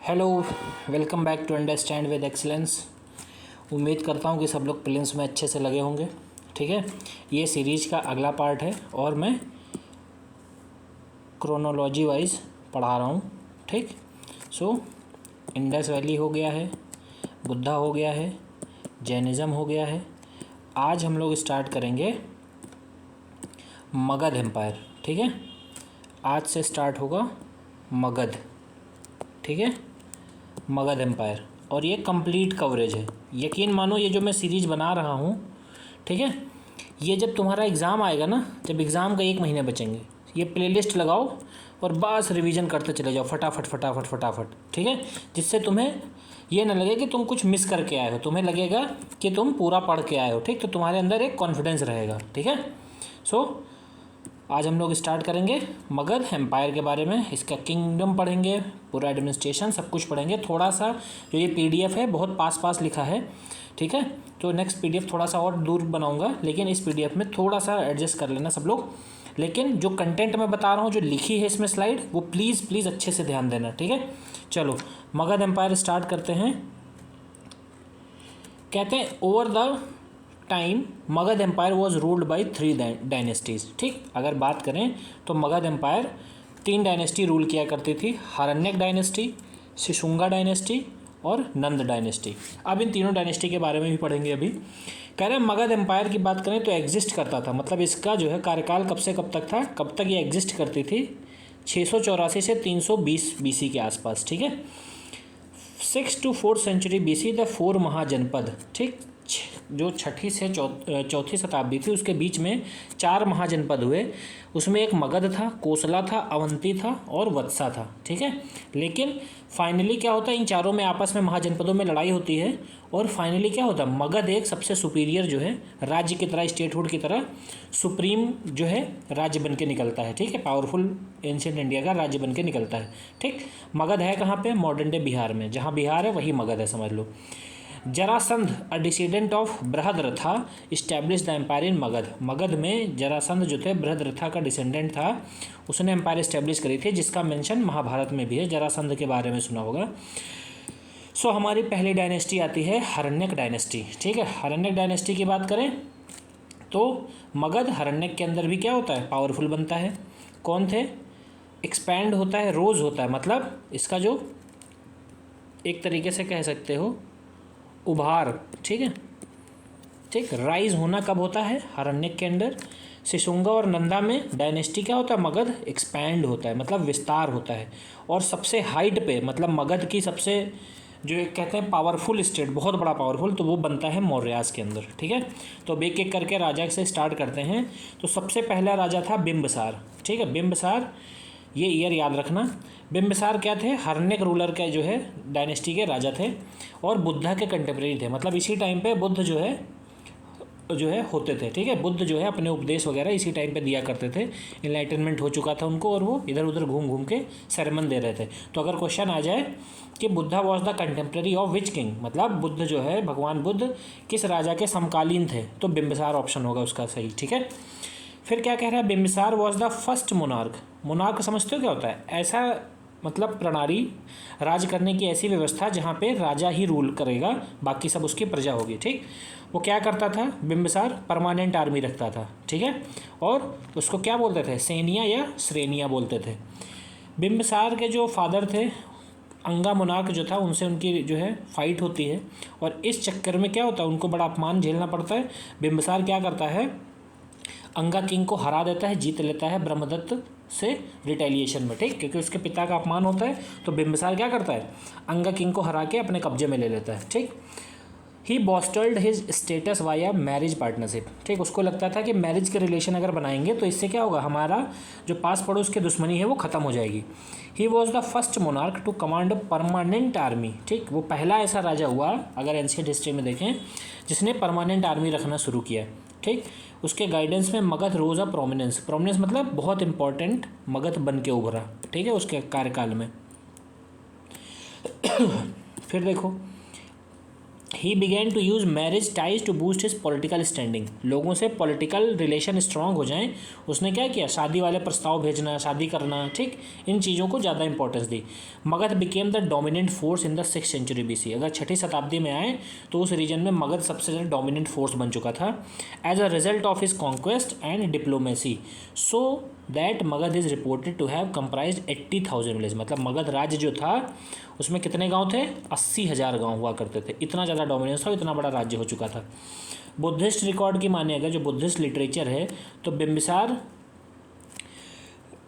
Hello, welcome back to understand with excellence. उम्मीद करता हूँ कि सब लोग प्रिलिम्स में अच्छे से लगे होंगे। ठीक है, ये सीरीज का अगला पार्ट है और मैं क्रोनोलॉजी वाइज पढ़ा रहा हूँ। ठीक, सो इंडस वैली हो गया है, बुद्धा हो गया है, जैनिज़्म हो गया है। आज हम लोग स्टार्ट करेंगे मगध एम्पायर। ठीक है, आज से स्टार्ट होगा मगध। ठीक है, मगध एम्पायर, और ये कंप्लीट कवरेज है। यकीन मानो ये जो मैं सीरीज बना रहा हूँ, ठीक है, ये जब तुम्हारा एग्ज़ाम आएगा ना, जब एग्ज़ाम का 1 महीने बचेंगे, ये प्लेलिस्ट लगाओ और बस रिवीजन करते चले जाओ फटाफट फटाफट फटाफट। ठीक है, जिससे तुम्हें ये ना लगे कि तुम कुछ मिस करके आए हो, तुम्हें लगेगा कि तुम पूरा पढ़ के आए हो। ठीक, तो तुम्हारे अंदर एक कॉन्फिडेंस रहेगा। ठीक है, सो आज हम लोग स्टार्ट करेंगे मगध एम्पायर के बारे में। इसका किंगडम पढ़ेंगे, पूरा एडमिनिस्ट्रेशन सब कुछ पढ़ेंगे। थोड़ा सा जो ये पीडीएफ है बहुत पास पास लिखा है। ठीक है, तो नेक्स्ट पीडीएफ थोड़ा सा और दूर बनाऊंगा, लेकिन इस पीडीएफ में थोड़ा सा एडजस्ट कर लेना सब लोग। लेकिन जो कंटेंट मैं बता रहा हूँ, जो लिखी है इसमें स्लाइड, वो प्लीज़ प्लीज़ अच्छे से ध्यान देना। ठीक है, चलो मगध एम्पायर स्टार्ट करते हैं। कहते हैं over the time Magadh empire was ruled by 3 dynasties. ठीक, अगर बात करें तो मगध एम्पायर 3 डायनेस्टी रूल किया करती थी। हरण्यक डायनेस्टी, शिशुंगा डायनेस्टी और नंद डायनेस्टी। अब इन तीनों डायनेस्टी के बारे में भी पढ़ेंगे। अभी कह रहे हैं मगध एम्पायर की बात करें तो एग्जिस्ट करता था, मतलब इसका जो है कार्यकाल कब से कब तक था, कब तक ये एग्जिस्ट करती थी, 684 से 320 बीसी के आसपास। ठीक है, 6 to 4 सेंचुरी बीसी द 4 महाजनपद। ठीक, जो 6ठी से 4थी शताब्दी थी उसके बीच में 4 महाजनपद हुए। उसमें एक मगध था, कोसला था, अवंती था और वत्सा था। ठीक है, लेकिन फाइनली क्या होता है, इन चारों में आपस में महाजनपदों में लड़ाई होती है और फाइनली क्या होता है, मगध एक सबसे सुपीरियर जो है राज्य की तरह, स्टेटहुड की तरह सुप्रीम जो है राज्य बन के निकलता है। ठीक है, पावरफुल एंशिएंट इंडिया का राज्य बन के निकलता है। ठीक, मगध है कहाँ पे, मॉडर्न डे बिहार में। जहाँ बिहार है वही मगध है, समझ लो। Jarasandha a descendant of Brihadratha establish the empire in Magadha. Magadha में जरासंध जो थे बृहद्रथा का डिसेंडेंट था, उसने एम्पायर इस्टेब्लिश करी थी, जिसका मेंशन महाभारत में भी है। जरासंध के बारे में सुना होगा। सो हमारी पहली डायनेस्टी आती है हरण्यक डायनेस्टी। ठीक है, हरण्यक डायनेस्टी की बात करें तो मगध हरण्यक के अंदर भी क्या होता है, पावरफुल बनता है। कौन थे, एक्सपैंड होता है, रोज होता है, मतलब इसका जो एक तरीके से कह सकते हो उभार। ठीक है, ठीक, राइज होना कब होता है, हरण्यक के अंदर। शिशुंगा और नंदा में डायनेस्टी क्या होता है, मगध एक्सपैंड होता है, मतलब विस्तार होता है। और सबसे हाइट पे, मतलब मगध की सबसे जो एक कहते हैं पावरफुल स्टेट, बहुत बड़ा पावरफुल, तो वो बनता है मौर्यास के अंदर। ठीक है, तो अब एक एक करके राजा से स्टार्ट करते हैं। तो सबसे पहला राजा था बिंबसार। ठीक है, बिंबसार, ये ईयर याद रखना। बिंबसार क्या थे, हरण्यक रूलर के जो है डायनेस्टी के राजा थे और बुद्धा के कंटेम्प्रेरी थे, मतलब इसी टाइम पे बुद्ध जो है होते थे। ठीक है, बुद्ध जो है अपने उपदेश वगैरह इसी टाइम पे दिया करते थे। इनलाइटनमेंट हो चुका था उनको और वो इधर उधर घूम घूम के सरमन दे रहे थे। तो अगर क्वेश्चन आ जाए कि Buddha was the contemporary of which king, मतलब बुद्ध जो है, भगवान बुद्ध किस राजा के समकालीन थे, तो बिंबसार ऑप्शन होगा उसका सही। ठीक है, फिर क्या कह रहा है, Bimbisara was the first monarch. Monarch समझते हो क्या होता है, ऐसा मतलब प्रणाली, राज करने की ऐसी व्यवस्था जहाँ पे राजा ही रूल करेगा, बाकी सब उसकी प्रजा होगी। ठीक, वो क्या करता था बिंबिसार, परमानेंट आर्मी रखता था। ठीक है, और उसको क्या बोलते थे, सेनिया या श्रेनिया बोलते थे। बिंबिसार के जो फादर थे अंगा मोनार्क जो था, उनसे उनकी जो है फाइट होती है और इस चक्कर में क्या होता है, उनको बड़ा अपमान झेलना पड़ता है। बिंबिसार क्या करता है, अंगा किंग को हरा देता है, जीत लेता है ब्रह्मदत्त से रिटेलिएशन में। ठीक, क्योंकि उसके पिता का अपमान होता है, तो बिंबिसार क्या करता है, अंगा किंग को हरा के अपने कब्जे में ले लेता है। ठीक, he bolstered his status via marriage partnership. ठीक, उसको लगता था कि मैरिज के रिलेशन अगर बनाएंगे तो इससे क्या होगा, हमारा जो पास पड़ोस की दुश्मनी है वो ख़त्म हो जाएगी। He was the first monarch to command permanent army. ठीक, वो पहला ऐसा राजा हुआ अगर एंशिएंट हिस्ट्री में देखें जिसने परमानेंट आर्मी रखना शुरू किया। ठीक, उसके गाइडेंस में मगध रोज अ प्रोमिनेंस। प्रोमिनेंस मतलब बहुत इंपॉर्टेंट मगध बन के उभरा। ठीक है, उसके कार्यकाल में। फिर देखो, he began to use marriage ties to boost his political standing, लोगों से पॉलिटिकल रिलेशन स्ट्रांग हो जाएं, उसने क्या किया, शादी वाले प्रस्ताव भेजना, शादी करना, ठीक, इन चीज़ों को ज़्यादा इंपॉर्टेंस दी। Magadh became the dominant force in the 6th century BC, अगर 6ठी शताब्दी में आए तो उस रीजन में मगध सबसे ज़्यादा डोमिनेंट फोर्स बन चुका था as a result of his conquest and diplomacy, so that Magadh is reported to have comprise 80,000 village, मतलब मगध राज्य जो था उसमें कितने गांव थे, 80,000 गांव हुआ करते थे, इतना ज़्यादा डोमिनेंस था, इतना बड़ा राज्य हो चुका था। बुद्धिस्ट रिकॉर्ड की माने अगर, जो बुद्धिस्ट लिटरेचर है, तो बिम्बिसार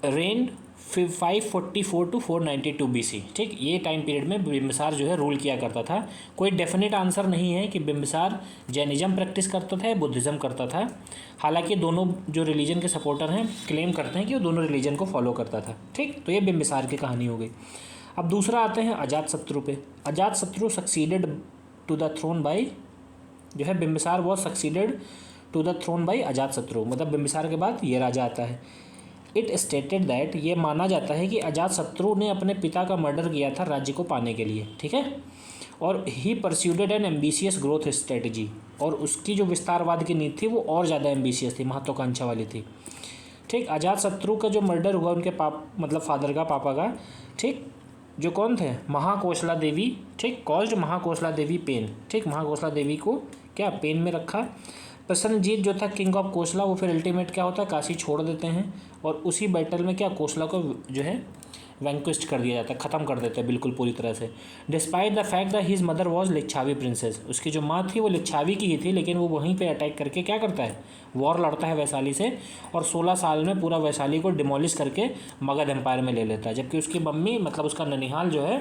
रेन 544 टू 492 BC, ठीक, ये टाइम पीरियड में बिम्बिसार जो है रूल किया करता था। कोई डेफिनेट आंसर नहीं है कि बिम्बिसार जैनिज्म प्रैक्टिस करता था या बुद्धिज़्म करता था, हालांकि दोनों जो रिलीजन के सपोर्टर हैं क्लेम करते हैं कि वो दोनों रिलीजन को फॉलो करता था, ठीक। तो ये बिम्बिसार की कहानी हो गई। अब दूसरा आते हैं अजातशत्रु पे। Ajatashatru succeeded to the throne by, जो है Bimbisara was succeeded to the throne by Ajatashatru, मतलब बिम्बिसार के बाद ये राजा आता है। इट स्टेटेड दैट, ये माना जाता है कि अजातशत्रु ने अपने पिता का मर्डर किया था राज्य को पाने के लिए, ठीक है, और ही परस्यूडेड एन एम्बिशियस ग्रोथ स्ट्रेटजी, और उसकी जो विस्तारवाद की नीति थी वो और ज़्यादा एम्बिशियस थी, महत्वाकांक्षा वाली थी, ठीक। अजातशत्रु का जो मर्डर हुआ उनके मतलब फादर का, पापा का, ठीक, जो कौन थे, महाकोशला देवी, ठीक, कॉज्ड महाकोशला देवी पेन, ठीक, महाकोशला देवी को क्या पेन में रखा। प्रसन्नजीत जो था किंग ऑफ कोसला, वो फिर अल्टीमेट क्या होता है, काशी छोड़ देते हैं, और उसी बैटल में क्या, कोसला को जो है वैंक्विस्ट कर दिया जाता है, ख़त्म कर देते हैं बिल्कुल पूरी तरह से। Despite the fact that his mother was Licchavi princess, उसकी जो माँ थी वो लिच्छावी की ही थी, लेकिन वो वहीं पे अटैक करके क्या करता है, वॉर लड़ता है वैशाली से, और 16 साल में पूरा वैशाली को डिमोलिश करके मगध एम्पायर में ले लेता है। जबकि उसकी मम्मी, मतलब उसका ननिहाल जो है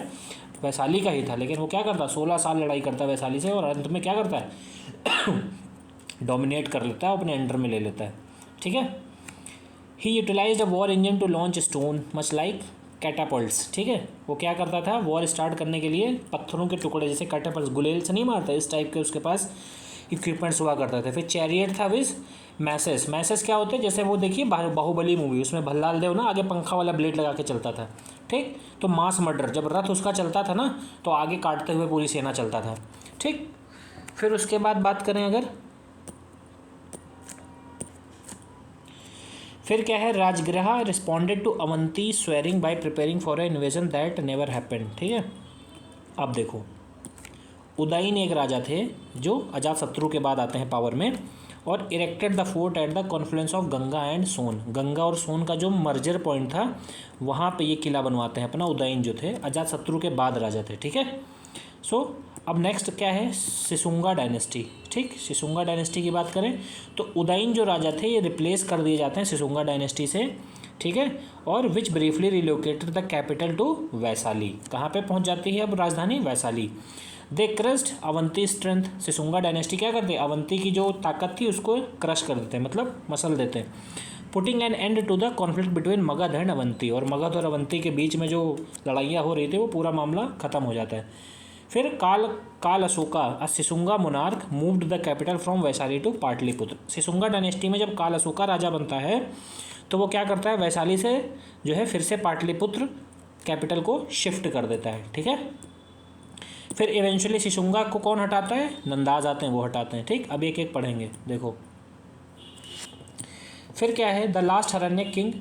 वैशाली का ही था, लेकिन वो क्या करता है, 16 साल लड़ाई करता है वैशाली से, और अंत में क्या करता है डोमिनेट कर लेता है, अपने अंडर में ले लेता है, ठीक है। He utilised a war engine to launch stone much like catapults, ठीक है, वो क्या करता था, वॉर स्टार्ट करने के लिए पत्थरों के टुकड़े जैसे कैटापल्ट्स, गुलेल से नहीं मारता, इस टाइप के उसके पास इक्विपमेंट्स हुआ करते थे। फिर चैरियट था विज मैसेस, मैसेस क्या होते हैं, जैसे वो देखिए बाहुबली मूवी, उसमें भल्लाल देव ना आगे पंखा वाला ब्लेड लगा के चलता था, ठीक। तो मास मर्डर, जब रथ उसका चलता था ना तो आगे काटते हुए पूरी सेना चलता था, ठीक। फिर उसके बाद बात करें अगर, फिर क्या है, Rajgriha responded to Avanti swearing by preparing for a invasion that never happened, ठीक है। अब देखो, उदयन एक राजा थे जो अजातशत्रु के बाद आते हैं पावर में, और erected the fort at the confluence of Ganga and Son, Ganga और सोन का जो मर्जर पॉइंट था वहाँ पे ये किला बनवाते हैं अपना, उदयन जो थे अजातशत्रु के बाद राजा थे, ठीक है। सो अब नेक्स्ट क्या है, सिसुंगा डायनेस्टी, ठीक। सिसुंगा डायनेस्टी की बात करें तो उदयन जो राजा थे ये रिप्लेस कर दिए जाते हैं सिसुंगा डायनेस्टी से, ठीक है, और which briefly relocated the capital to Vaishali, कहाँ पे पहुँच जाती है अब राजधानी, Vaishali. They crushed Avanti strength, Shishunaga dynasty क्या करते हैं, अवंती की जो ताकत थी उसको क्रश कर देते हैं, मतलब मसल देते हैं। Putting an end to the conflict between Magadh and Avanti, और मगध और अवंती के बीच में जो लड़ाइयाँ हो रही थी वो पूरा मामला खत्म हो जाता है। फिर Kalashoka a Shishunaga monarch moved the capital from Vaishali to Pataliputra, Shishunaga dynasty में जब काल अशोका राजा बनता है तो वो क्या करता है, वैशाली से जो है फिर से पाटलिपुत्र कैपिटल को शिफ्ट कर देता है, ठीक है। फिर इवेंचुअली सिसुंगा को कौन हटाता है, नंदाज आते हैं वो हटाते हैं, ठीक। अब एक एक पढ़ेंगे, देखो। फिर क्या है, the last Haryanka king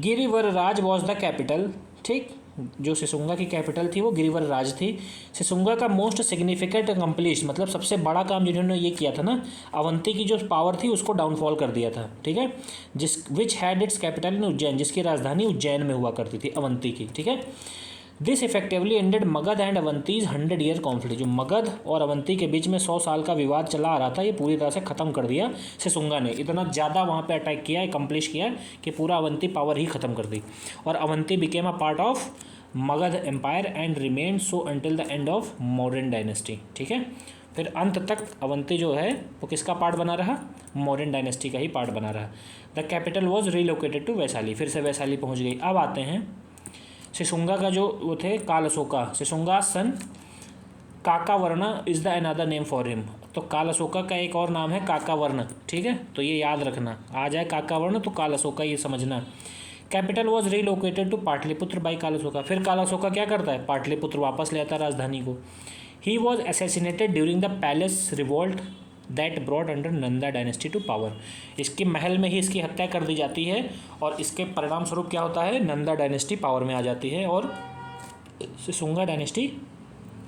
Girivraja was the capital, ठीक, जो सिसुंगा की कैपिटल थी वो गिरिवर राज थी। सिसुंगा का मोस्ट सिग्निफिकेंट अकम्पलिश, मतलब सबसे बड़ा काम जिन्होंने ये किया था ना, अवंती की जो पावर थी उसको डाउनफॉल कर दिया था, ठीक है, जिस which had it's capital in Ujjain, जिसकी राजधानी उज्जैन में हुआ करती थी अवंती की, ठीक है। This effectively ended Magadha and Avanti's 100 year conflict, जो मगध और अवंती के बीच में 100 साल का विवाद चला आ रहा था ये पूरी तरह से ख़त्म कर दिया सिसुंगा ने, इतना ज़्यादा वहाँ पे अटैक किया, एकम्प्लिश किया कि पूरा अवंती पावर ही ख़त्म कर दी, और Avanti became a part of Magadh empire and remain so until the end of Mauryan dynasty, ठीक है। फिर अंत तक अवंती जो है वो किसका पार्ट बना रहा, मौर्यन डायनेस्टी का ही पार्ट बना रहा। The capital was relocated to Vaishali, फिर से वैशाली पहुँच गई। अब आते हैं सिसुंगा का जो वो थे Kalashoka, Shishunaga son Kakavarna is the another name for him, तो काल अशोका का एक और नाम है काकावर्ण, ठीक है, तो ये याद रखना, आ जाए काकावर्ण तो काल अशोका ये समझना। Capital was relocated to Pataliputra by Kala Ashoka, फिर काल अशोका क्या करता है, पाटलिपुत्र वापस ले आता है राजधानी को। He was assassinated during the palace revolt that brought under Nanda dynasty to power. इसके महल में ही इसकी हत्या कर दी जाती है और इसके परिणाम स्वरूप क्या होता है, नंदा डायनेस्टी पावर में आ जाती है और सिसुंगा डायनेस्टी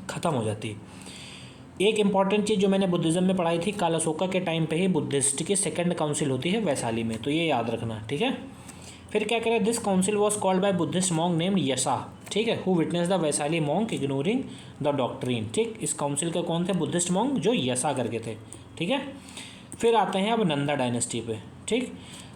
ख़त्म हो जाती है। एक इंपॉर्टेंट चीज़ जो मैंने बुद्धिज़्म में पढ़ाई थी, कालाशोका के टाइम पे ही बुद्धिस्ट की सेकंड काउंसिल होती है वैशाली में, तो ये याद रखना, ठीक है। फिर क्या करें, this council was called by Buddhist monk named यसा, ठीक है, who witness the Vaishali monk ignoring the doctrine, ठीक। इस काउंसिल के कौन थे, बुद्धिस्ट मॉन्क जो यसा करके थे, ठीक है। फिर आते हैं अब नंदा डायनेस्टी पे, ठीक।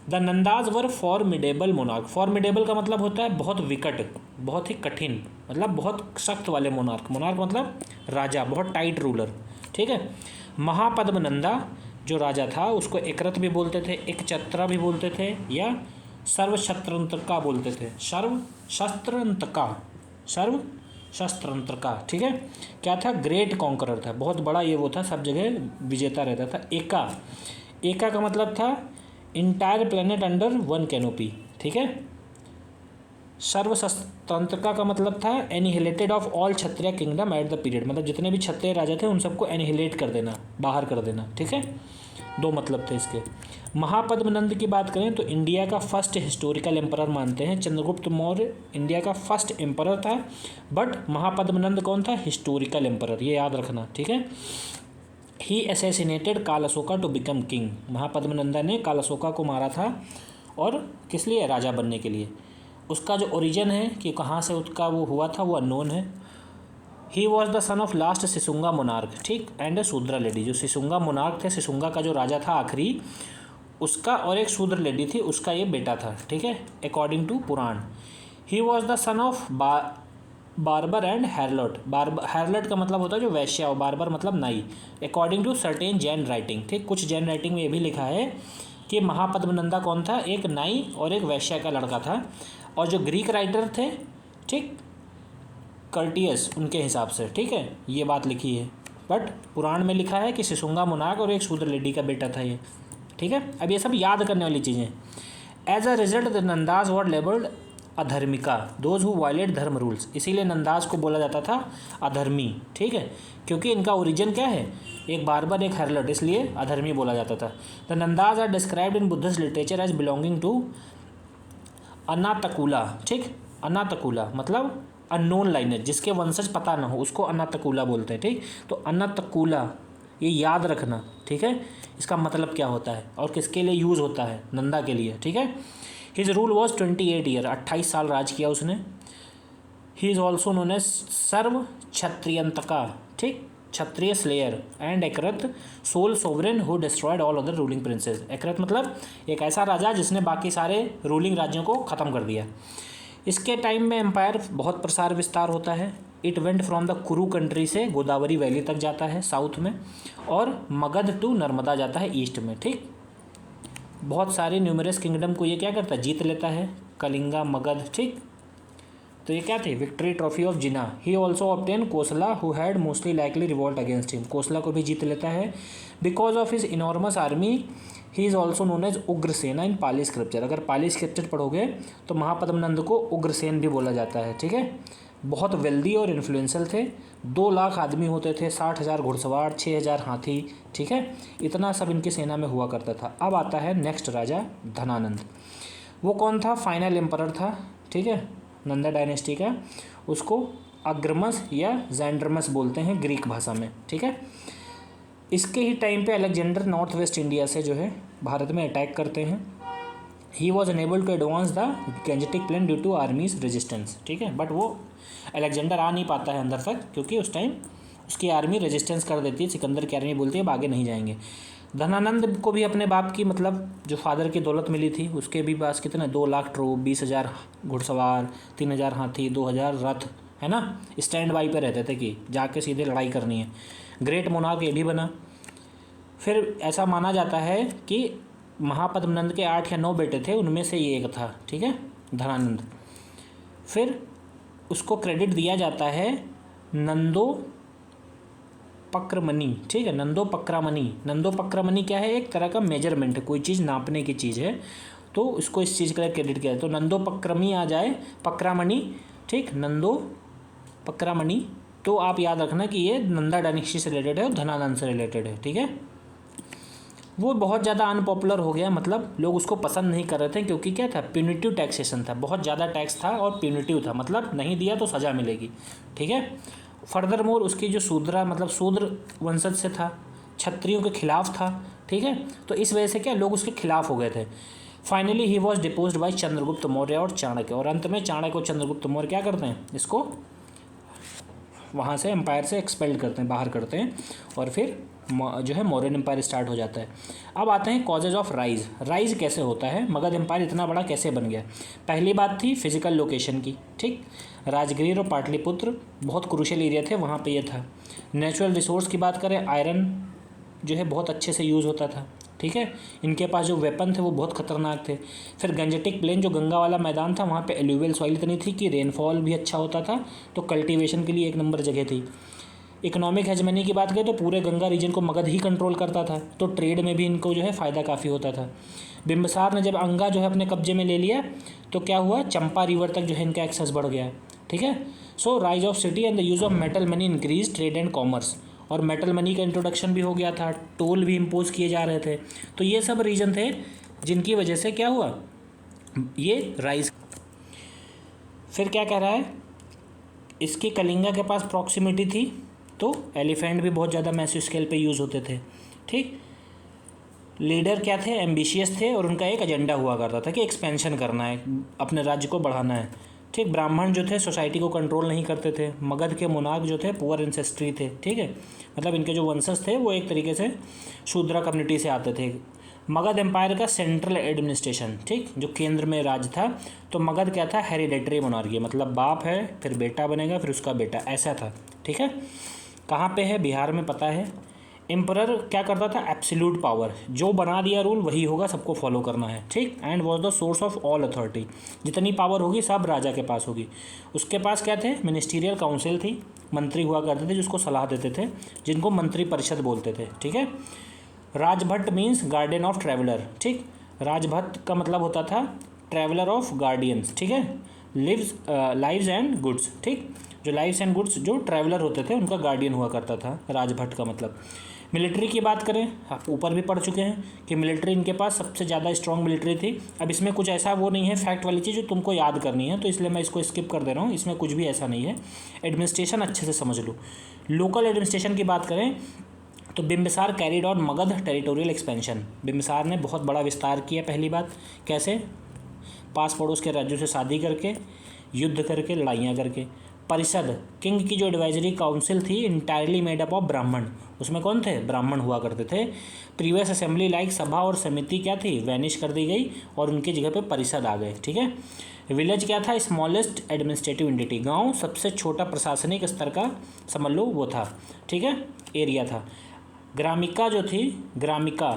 The Nandas were formidable monarch. Formidable का मतलब होता है बहुत विकट, बहुत ही कठिन, मतलब बहुत सख्त वाले मोनार्क। मोनार्क मतलब राजा, बहुत टाइट रूलर, ठीक है। महापद्मनंदा जो राजा था उसको एकरत भी बोलते थे, एक चत्रा भी बोलते थे, या सर्वशस्त्रंत्रका बोलते थे, सर्वशस्त्रंत्रका, ठीक है। क्या था, ग्रेट कॉन्करर था, बहुत बड़ा ये वो था, सब जगह विजेता रहता था। एका का मतलब था entire planet under one canopy, ठीक है। सर्वशस्त्रंत्रका का मतलब था annihilated of all Kshatriya kingdom at the period, मतलब जितने भी क्षत्रिय राजा थे उन सबको एनिहिलेट कर देना, बाहर कर देना, ठीक है। दो मतलब थे इसके। महापद्मनंद की बात करें तो इंडिया का फर्स्ट हिस्टोरिकल एम्परर मानते हैं। चंद्रगुप्त मौर्य इंडिया का फर्स्ट एम्परर था, बट महापद्मनंद कौन था, हिस्टोरिकल एम्परर, ये याद रखना, ठीक है। ही असैसिनेटेड कालाशोका टू बिकम किंग। महापद्मनंदा ने कालाशोका को मारा था, और किस लिए, राजा बनने के लिए। उसका जो ओरिजिन है कि कहाँ से उसका वो हुआ था वो अननोन है। He was the son of last Shishunaga monarch, ठीक, एंड ए शूद्रा लेडी। जो सिसुंगा मोनार्क थे, सिसुंगा का जो राजा था आखिरी, उसका और एक शूद्र लेडी थी, उसका ये बेटा था, ठीक है, according to Purana. He was the son of barber and harlot. Harlot का मतलब होता है जो वैश्या, और बार्बर मतलब नाई, according to certain Jain writing, ठीक। कुछ जैन राइटिंग में ये भी लिखा है कि महापद्मनंदा कौन था, एक नाई और एक वैश्या का लड़का था। और जो ग्रीक राइटर थे, ठीक, कर्टियस, उनके हिसाब से, ठीक है, ये बात लिखी है, बट पुराण में लिखा है कि सिसुंगा मोनार्क और एक शूद्र लेडी का बेटा था ये, ठीक है। अब ये सब याद करने वाली चीज़ें। As a result the Nandas were labelled Adharmika, those who violate dharma rules. इसीलिए नंदाज को बोला जाता था अधर्मी, ठीक है, क्योंकि इनका ओरिजिन क्या है, एक बार्बर एक हैरलट, इसलिए अधर्मी बोला जाता था। The Nandas are described in Buddhist literature as belonging to Anatakula, ठीक। अनातकुला मतलब अननोन लाइनेज, जिसके वंशज पता ना हो उसको अनातकुला बोलते हैं, ठीक। तो अनातकुला ये याद रखना, ठीक है, इसका मतलब क्या होता है और किसके लिए यूज़ होता है, नंदा के लिए, ठीक है। हिज रूल वॉज 28 ईयर, 28 साल राज किया उसने। He is also known as Sarva Kshatriyantaka, ठीक, Kshatriya slayer, and Ekarat sole sovereign who destroyed all other ruling princes. Ekarat मतलब एक ऐसा राजा जिसने बाकी सारे रूलिंग राज्यों को ख़त्म कर दिया। इसके टाइम में एम्पायर बहुत प्रसार विस्तार होता है। इट वेंट फ्रॉम द कुरु कंट्री से गोदावरी वैली तक जाता है साउथ में, और मगध टू नर्मदा जाता है ईस्ट में, ठीक। बहुत सारे न्यूमरस किंगडम को ये क्या करता है, जीत लेता है, कलिंगा, मगध, ठीक। तो ये क्या थे, victory trophy of Jina. He also obtain Kosala who had most likely revolt against him. Kosala को भी जीत लेता है। Because of his enormous army he is also known as Ugrasena in Pali scripture. अगर पाली स्क्रिप्चर पढ़ोगे तो महापद्मनंद को उग्रसेन भी बोला जाता है, ठीक है। बहुत वेल्दी और इन्फ्लुएंशियल थे। 2 लाख आदमी होते थे, 60,000 घुड़सवार, 6,000 हाथी, ठीक है। इतना सब इनकी सेना में हुआ करता था। अब आता है नेक्स्ट राजा धनानंद। वो कौन था, फाइनल एम्परर था, ठीक है, नंदा डायनेस्टी का। उसको अग्रमस या जैंड्रमस बोलते हैं ग्रीक भाषा में, ठीक है। इसके ही टाइम पे अलेक्जेंडर नॉर्थ वेस्ट इंडिया से जो है भारत में अटैक करते हैं। He was unable to advance the Gangetic plain due to armies resistance, ठीक है। बट वो अलेक्जेंडर आ नहीं पाता है अंदर तक, क्योंकि उस टाइम उसकी आर्मी रेजिस्टेंस कर देती है। सिकंदर की आर्मी बोलती है अब आगे नहीं जाएंगे। धनानंद को भी अपने बाप की मतलब जो फादर की दौलत मिली थी, उसके भी पास कितने 2 लाख ट्रूप, 20,000 घुड़सवार, 3,000 हाथी, 2,000 रथ, है ना। स्टैंड बाई पे रहते थे कि जाके सीधे लड़ाई करनी है। ग्रेट मोनार्क ये भी बना। फिर ऐसा माना जाता है कि महापद्मनंद के 8 या 9 बेटे थे, उनमें से ये एक था, ठीक है, धनानंद। फिर उसको क्रेडिट दिया जाता है नंदो पक्रमणि, ठीक है, नंदो पक्रामणि। नंदो पक्रामणि क्या है, एक तरह का मेजरमेंट है, कोई चीज़ नापने की चीज़ है, तो इसको इस चीज़ के लिए क्रेडिट किया है। तो नंदो पक्रमी आ जाए, पक्रामणि, ठीक, नंदो पक्रामणि तो आप याद रखना कि ये नंदा डायनेस्टी से रिलेटेड है और धनानंद से रिलेटेड है, ठीक है। वो बहुत ज़्यादा अनपॉपुलर हो गया, मतलब लोग उसको पसंद नहीं कर रहे थे, क्योंकि क्या था, प्यूनिटिव टैक्सेशन था, बहुत ज़्यादा टैक्स था और प्यूनिटिव था, मतलब नहीं दिया तो सज़ा मिलेगी, ठीक है। फर्दर मोर उसकी जो शूद्रा मतलब शूद्र वंशज से था, क्षत्रियों के खिलाफ था, ठीक है। तो इस वजह से क्या लोग उसके खिलाफ हो गए थे। Finally he was deposed by Chandragupta Maurya और चाणक्य, और अंत में चाणक्य और चंद्रगुप्त मौर्य क्या करते हैं, इसको वहाँ से एम्पायर से एक्सपेल्ड करते हैं, बाहर करते हैं, और फिर जो है मौर्यन एम्पायर स्टार्ट हो जाता है। अब आते हैं कॉजेज ऑफ राइज। राइज कैसे होता है, मगध एम्पायर इतना बड़ा कैसे बन गया। पहली बात थी फिजिकल लोकेशन की, ठीक। राजगीर और पाटलिपुत्र बहुत क्रूशियल एरिया थे, वहाँ पे ये था। नेचुरल रिसोर्स की बात करें, आयरन जो है बहुत अच्छे से यूज़ होता था, ठीक है। इनके पास जो वेपन थे वो बहुत खतरनाक थे। फिर गंजेटिक प्लेन जो गंगा वाला मैदान था, वहाँ पे एल्यूवियल सॉइल इतनी थी कि रेनफॉल भी अच्छा होता था, तो कल्टीवेशन के लिए एक नंबर जगह थी। इकोनॉमिक हेजमनी की बात करें तो पूरे गंगा रीजन को मगध ही कंट्रोल करता था, तो ट्रेड में भी इनको जो है फ़ायदा काफ़ी होता था। बिम्बिसार ने जब अंगा जो है अपने कब्जे में ले लिया तो क्या हुआ, चंपा रिवर तक जो है इनका एक्सेस बढ़ गया, ठीक है। So rise of city and the use of metal money increase trade and commerce, और मेटल मनी का इंट्रोडक्शन भी हो गया था, टोल भी इम्पोज किए जा रहे थे। तो ये सब रीजन थे जिनकी वजह से क्या हुआ, ये राइज। फिर क्या कह रहा है, इसकी कलिंगा के पास प्रॉक्सिमिटी थी, तो एलिफेंट भी बहुत ज़्यादा मैसिव स्केल पे यूज़ होते थे, ठीक। लीडर क्या थे, एम्बिशियस थे, और उनका एक एजेंडा हुआ करता था कि एक्सपेंशन करना है, अपने राज्य को बढ़ाना है, ठीक। ब्राह्मण जो थे सोसाइटी को कंट्रोल नहीं करते थे। मगध के मोनार्क जो थे पुअर एंसेस्ट्री थे, ठीक है, मतलब इनके जो वंशज थे वो एक तरीके से शूद्रा कम्युनिटी से आते थे। मगध एम्पायर का सेंट्रल एडमिनिस्ट्रेशन, ठीक, जो केंद्र में राज था, तो मगध क्या था, हेरिडेटरी मोनार्की, मतलब बाप है फिर बेटा बनेगा फिर उसका बेटा, ऐसा था, ठीक है। कहाँ पे है, बिहार में, पता है। एम्परर क्या करता था, एब्सोल्यूट पावर, जो बना दिया रूल वही होगा, सबको फॉलो करना है, ठीक। And was the source of all authority, जितनी पावर होगी सब राजा के पास होगी। उसके पास क्या थे, मिनिस्टीरियल काउंसिल थी, मंत्री हुआ करते थे जिसको सलाह देते थे, जिनको मंत्री परिषद बोलते थे, ठीक है। राजभट्ट मीन्स गार्डियन ऑफ ट्रैवलर, ठीक। राजभट्ट का मतलब होता था ट्रैवलर ऑफ गार्डियंस, ठीक है। लाइव्स एंड गुड्स, ठीक, जो लाइव्स एंड गुड्स जो ट्रैवलर होते थे उनका गार्डियन हुआ करता था राजभट्ट का मतलब। मिलिट्री की बात करें, आप ऊपर भी पढ़ चुके हैं कि मिलिट्री इनके पास सबसे ज़्यादा स्ट्रॉन्ग मिलिट्री थी। अब इसमें कुछ ऐसा वो नहीं है फैक्ट वाली चीज़ जो तुमको याद करनी है, तो इसलिए मैं इसको स्किप कर दे रहा हूँ, इसमें कुछ भी ऐसा नहीं है। एडमिनिस्ट्रेशन अच्छे से समझ लो। लोकल एडमिनिस्ट्रेशन की बात करें तो Bimbisara carried on Magadh territorial expansion, Bimbisara ने बहुत बड़ा विस्तार किया। पहली बात कैसे, पास पड़ोस के राज्यों से शादी करके, युद्ध करके, लड़ाइयाँ करके। परिषद, किंग की जो एडवाइजरी काउंसिल थी इंटायरली मेड अप ऑफ ब्राह्मण, उसमें कौन थे, ब्राह्मण हुआ करते थे। प्रीवियस असेंबली लाइक सभा और समिति क्या थी, वैनिश कर दी गई और उनकी जगह पे परिषद आ गए, ठीक है। विलेज क्या था, स्मॉलेस्ट एडमिनिस्ट्रेटिव एंटिटी, गांव सबसे छोटा प्रशासनिक स्तर का समझ लो वो था, ठीक है, एरिया था। ग्रामिका जो थी, Gramika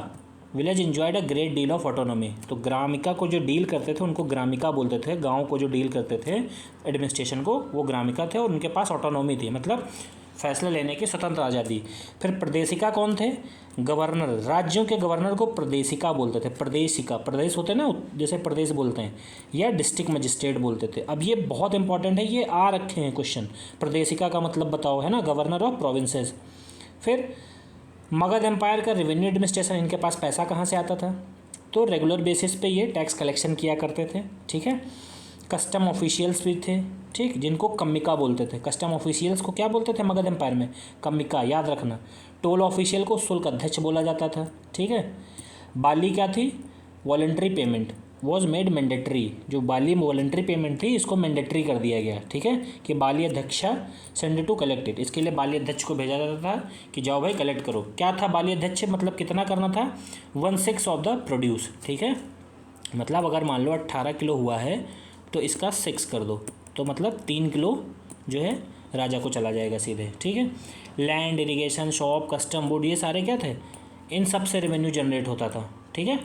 village enjoyed a great deal of autonomy, तो ग्रामिका को जो डील करते थे उनको ग्रामिका बोलते थे, गांव को जो डील करते थे एडमिनिस्ट्रेशन को वो ग्रामिका थे, और उनके पास ऑटोनॉमी थी, मतलब फैसला लेने की स्वतंत्र आज़ादी। फिर प्रदेशिका कौन थे, गवर्नर, राज्यों के गवर्नर को प्रदेशिका बोलते थे। प्रदेशिका, प्रदेश होते हैं ना जैसे प्रदेश बोलते हैं, या डिस्ट्रिक्ट मजिस्ट्रेट बोलते थे। अब ये बहुत इंपॉर्टेंट है, ये आ रखे हैं क्वेश्चन, प्रदेशिका का मतलब बताओ, है ना, गवर्नर ऑफ प्रोविंसेस। फिर मगध एम्पायर का रेवेन्यू एडमिनिस्ट्रेशन, इनके पास पैसा कहाँ से आता था, तो रेगुलर बेसिस पे ये टैक्स कलेक्शन किया करते थे, ठीक है। कस्टम ऑफिशियल्स भी थे, ठीक, जिनको कम्मिका बोलते थे। कस्टम ऑफिशियल्स को क्या बोलते थे मगध एम्पायर में, कम्मिका, याद रखना। टोल ऑफिशियल को शुल्क अध्यक्ष बोला जाता था, ठीक है। बाली क्या थी, voluntary payment was made mandatory, जो बाली वॉलंटरी पेमेंट थी इसको मैंडेटरी कर दिया गया, ठीक है, कि बाली अध्यक्षा सेंड टू कलेक्ट इट, इसके लिए बाली अध्यक्ष को भेजा जाता था कि जाओ भाई कलेक्ट करो। क्या था बाली अध्यक्ष, मतलब कितना करना था, 1/6 ऑफ द प्रोड्यूस, ठीक है, मतलब अगर मान लो 18 किलो हुआ है तो इसका 6 कर दो, तो मतलब 3 किलो जो है राजा को चला जाएगा सीधे, ठीक है। Land, irrigation, shop, custom, would, ये सारे क्या थे, इन सब से रेवेन्यू जनरेट होता था, ठीक है।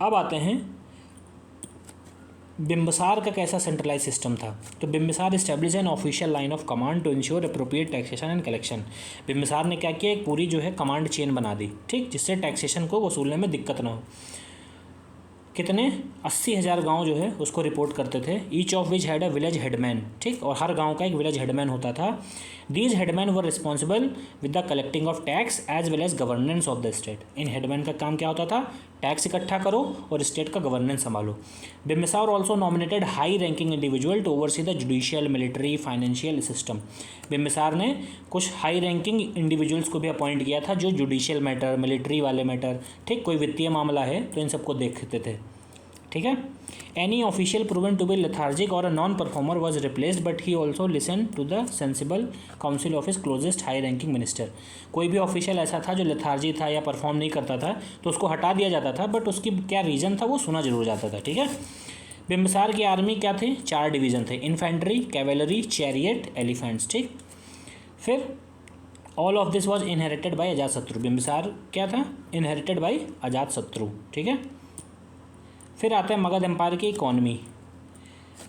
अब आते हैं बिम्बिसार का कैसा सेंट्रलाइज सिस्टम था, तो Bimbisara establish an official line of command to ensure appropriate taxation and collection. Bimbisara ने क्या किया, एक पूरी जो है कमांड चेन बना दी, ठीक, जिससे टैक्सेशन को वसूलने में दिक्कत ना हो। कितने 80,000 गांव जो है उसको रिपोर्ट करते थे। Each of which had a village headman, ठीक, और हर गांव का एक विलेज हेडमैन होता था। These headman were responsible with the collecting of tax as well as governance of the state. इन हेडमैन का काम क्या होता था? टैक्स इकट्ठा करो और स्टेट का गवर्नेंस संभालो। Bimbisara also nominated high ranking individual to oversee the judicial, military, financial system. Bimbisara ने कुछ हाई रैंकिंग इंडिविजुअल्स को भी अपॉइंट किया था जो जुडिशियल मैटर, मिलिट्री वाले मैटर, ठीक, कोई वित्तीय मामला है तो इन सबको देखते थे, ठीक है। Any official proven to be lethargic or a non performer was replaced but he also listen to the sensible counsel of his closest high ranking minister. कोई भी ऑफिशियल ऐसा था जो लेथार्जी था या परफॉर्म नहीं करता था तो उसको हटा दिया जाता था, बट उसकी क्या रीज़न था वो सुना जरूर जाता था, ठीक है। बिम्बिसार की आर्मी क्या थी? 4 डिवीज़न थे, इन्फेंट्री, कैवेलरी, चैरियट, एलिफेंट्स, ठीक। फिर all of this was inherited by Ajatashatru. Bimbisara क्या था? इनहेरिटेड बाई अजातशत्रु, ठीक है। फिर आता है मगध एम्पायर की economy.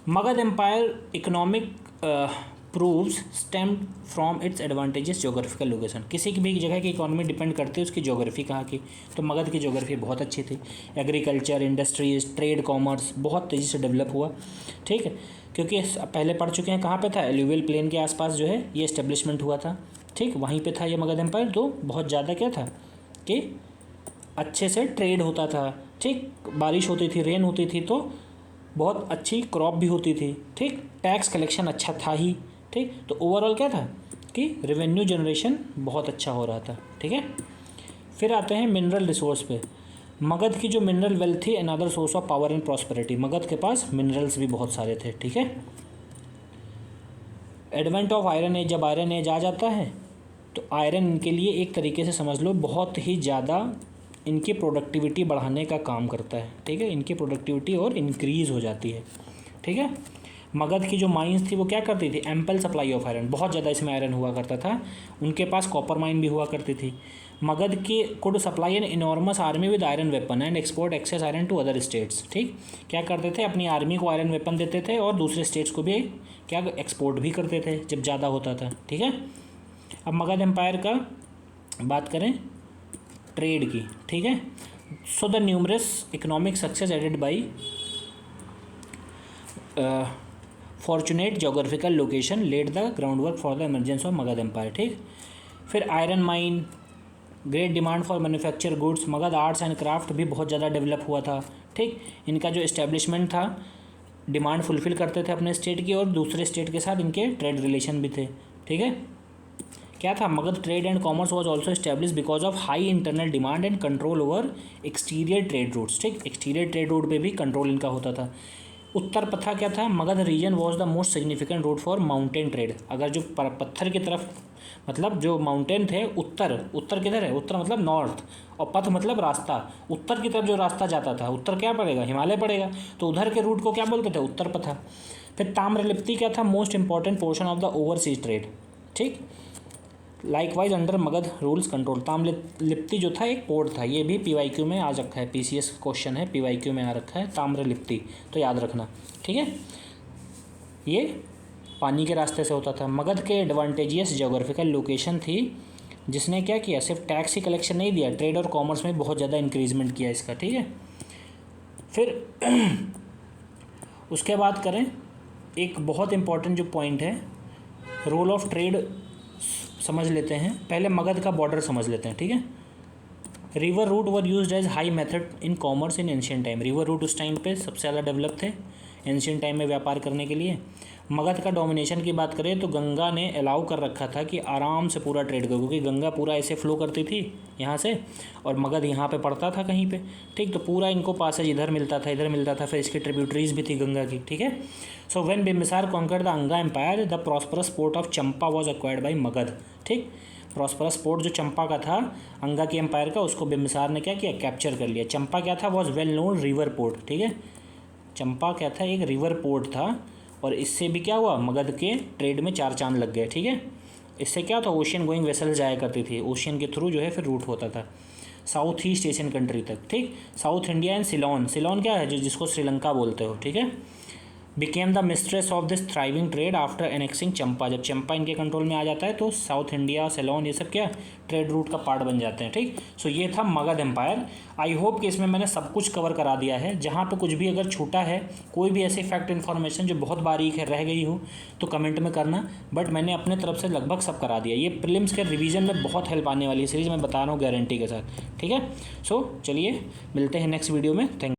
Magadh empire economic proves stemmed from its advantages geographical location. किसी की भी जगह की इकोनॉमी डिपेंड करती है उसकी ज्योग्राफी कहाँ की, तो मगध की ज्योग्राफी बहुत अच्छी थी। एग्रीकल्चर, इंडस्ट्रीज, ट्रेड, कॉमर्स बहुत तेज़ी से डेवलप हुआ, ठीक है, क्योंकि पहले पढ़ चुके हैं कहाँ पे था, एल्यूवियल प्लेन के आसपास जो है ये इस्टेब्लिशमेंट हुआ था, ठीक, वहीं पे था ये मगध एम्पायर। तो बहुत ज़्यादा क्या था कि अच्छे से ट्रेड होता था, ठीक, बारिश होती थी, रेन होती थी तो बहुत अच्छी क्रॉप भी होती थी, ठीक, टैक्स कलेक्शन अच्छा था ही, ठीक। तो ओवरऑल क्या था कि रेवेन्यू जनरेशन बहुत अच्छा हो रहा था, ठीक है। फिर आते हैं मिनरल रिसोर्स पे। मगध की जो मिनरल वेल्थ थी another source of power and prosperity. Magadh के पास मिनरल्स भी बहुत सारे थे, ठीक है। एडवेंट ऑफ आयरन एज, जब आयरन एज आ जाता है तो आयरन इनके लिए एक तरीके से समझ लो बहुत ही ज़्यादा इनकी प्रोडक्टिविटी बढ़ाने का काम करता है, ठीक है। इनकी प्रोडक्टिविटी और इंक्रीज़ हो जाती है, ठीक है। मगध की जो माइंस थी वो क्या करती थी? एम्पल सप्लाई ऑफ आयरन, बहुत ज़्यादा इसमें आयरन हुआ करता था। उनके पास कॉपर माइन भी हुआ करती थी। मगध की could supply an enormous army with iron weapon and export excess iron to other states, ठीक। क्या करते थे? अपनी आर्मी को आयरन वेपन देते थे और दूसरे स्टेट्स को भी क्या एक्सपोर्ट भी करते थे जब ज़्यादा होता था, ठीक है। अब मगध एम्पायर का बात करें ट्रेड की, ठीक है। So the numerous economic success aided by fortunate geographical location laid the ground work for the emergence of Magadh empire, ठीक। फिर iron mine, great demand for manufacture goods, Magadh arts and craft भी बहुत ज़्यादा डेवलप हुआ था, ठीक। इनका जो इस्टेब्लिशमेंट था डिमांड फुलफिल करते थे अपने स्टेट की और दूसरे स्टेट के साथ इनके ट्रेड रिलेशन भी थे, ठीक है। क्या था? Magadh trade and commerce was also establish because of high internal demand and control over exterior trade routes, ठीक। एक्सटीरियर ट्रेड रूट पे भी कंट्रोल इनका होता था। उत्तर पथा क्या था? Magadh region was the most significant route for mountain trade. अगर जो पत्थर की तरफ मतलब जो माउंटेन थे, उत्तर किधर है? उत्तर मतलब नॉर्थ और पथ मतलब रास्ता। उत्तर की तरफ जो रास्ता जाता था, उत्तर क्या पड़ेगा? हिमालय पड़ेगा, तो उधर के रूट को क्या बोलते थे? उत्तर पथा। फिर ताम्रलिप्ति क्या था? Most important portion of the overseas trade, ठीक। Likewise under Magadha rules control. Tamralipti जो था एक पोर्ट था, ये भी पीवाईक्यू में आ रखा है, पीसीएस क्वेश्चन है, पीवाईक्यू में आ रखा है ताम्रलिप्ति, तो याद रखना, ठीक है। ये पानी के रास्ते से होता था। मगध के एडवांटेजियस जोग्राफिकल लोकेशन थी जिसने क्या किया? सिर्फ टैक्स ही कलेक्शन नहीं दिया, ट्रेड और कॉमर्स में बहुत ज़्यादा इंक्रीजमेंट किया इसका, ठीक है। फिर उसके बाद करें एक बहुत इंपॉर्टेंट जो पॉइंट है, रोल ऑफ ट्रेड समझ लेते हैं। पहले मगध का बॉर्डर समझ लेते हैं, ठीक है। River route were used as high method in commerce in ancient time. River route उस टाइम पे सबसे ज़्यादा डेवलप थे एंशियंट टाइम में व्यापार करने के लिए। मगध का डोमिनेशन की बात करें तो गंगा ने अलाउ कर रखा था कि आराम से पूरा ट्रेड करो, क्योंकि गंगा पूरा ऐसे फ्लो करती थी यहाँ से और मगध यहाँ पे पड़ता था कहीं पे, ठीक। तो पूरा इनको पासेज इधर मिलता था, इधर मिलता था, फिर इसकी ट्रिब्यूटरीज भी थी गंगा की, ठीक है। So when Bimbisara conquered the Anga empire the prosperous port of Champa was acquired by Magadha, ठीक। प्रॉस्परस पोर्ट जो चंपा का था अंगा की एम्पायर का, उसको बिम्बिसार ने क्या किया? कैप्चर कर लिया। चंपा क्या था? Was well known river port, ठीक है। चंपा क्या था? एक रिवर पोर्ट था और इससे भी क्या हुआ? मगध के ट्रेड में 4 चांद लग गए, ठीक है। इससे क्या था? ओशियन गोइंग वेसल जाया करती थी, ओशियन के थ्रू जो है फिर रूट होता था साउथ ईस्ट एशियन कंट्री तक, ठीक। South India and Ceylon, Ceylon क्या है? जो जिसको श्रीलंका बोलते हो, ठीक है। Became the mistress of this thriving trade after annexing Champa. जब चंपा इनके कंट्रोल में आ जाता है तो साउथ इंडिया, सेलोन, ये सब क्या ट्रेड रूट का पार्ट बन जाते हैं। ठीक, सो ये था मगध एम्पायर। आई होप कि इसमें मैंने सब कुछ कवर करा दिया है। जहाँ पे कुछ भी अगर छूटा है, कोई भी ऐसी फैक्ट इन्फॉर्मेशन जो बहुत बारीक है रह गई हो तो कमेंट में करना, बट मैंने अपने तरफ से लगभग सब करा दिया। ये प्रीलिम्स के रिवीजन में बहुत हेल्प आने वाली है सीरीज, मैं बता रहा हूँ गारंटी के साथ। ठीक है, सो चलिए मिलते हैं नेक्स्ट वीडियो में। थैंक